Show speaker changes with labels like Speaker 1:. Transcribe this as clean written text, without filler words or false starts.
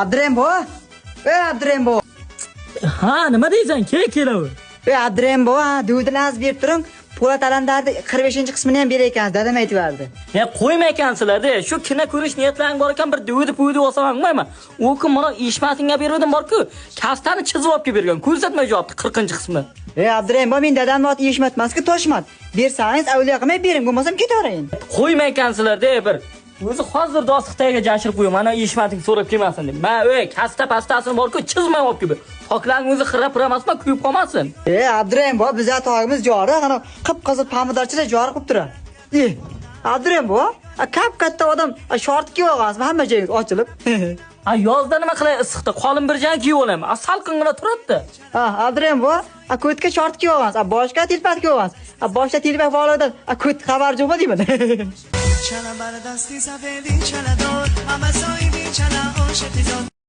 Speaker 1: Abdurembo. Abdurembo.
Speaker 2: Ha, nima deysan? Kelaver.
Speaker 1: Abdurembo, dudinaz berib turing. Po'lat alandarni 45-qismini ham berar ekansiz, dadam aytib
Speaker 2: Qo'yma ekansizlar-da. Shu kino ko'rish niyatlaring bor ekan, bir duvdi olsam olmayman. U kun mana ishmatingga berdim bor-ku, kaftani chizib olib kelib bergan. Ko'rsatma javobni 40-qismda.
Speaker 1: Abdurembo, men dadamni oti Eshmatmas-ku, Toshmat. Bersangiz avliyo qilmay bering, bo'lmasam ketaverayin.
Speaker 2: Qo'yma ekansizlar-da, bir. O'zi hozir Xitoyga jashirib qo'yaman, mana Eshmating so'rab kelmasin deb. Men kasta-pastasini bor-ku, chizmay olib kelib. Toklarning o'zi xira-pira emasmi, kuyib qolmasin.
Speaker 1: Abdurembo, bizning tog'imiz jori, ana qip-qizil pomidorchilar jori qilib turadi. Abdurembo, katta odam short kiyib olgansiz, hamma joyingiz ochilib.
Speaker 2: Yozda nima qilay issiqda? Qolin bir joy kiyib olaman. Salqingina turibdi.
Speaker 1: Abdurembo, ko'tga short kiyib olgansiz, boshga tilpat kiyib olgansiz. Boshda tilpak bog'lagan, ko't xabar yo'qmi deyman. Chala bardasti safedi chala dor, ama soibi chala oshati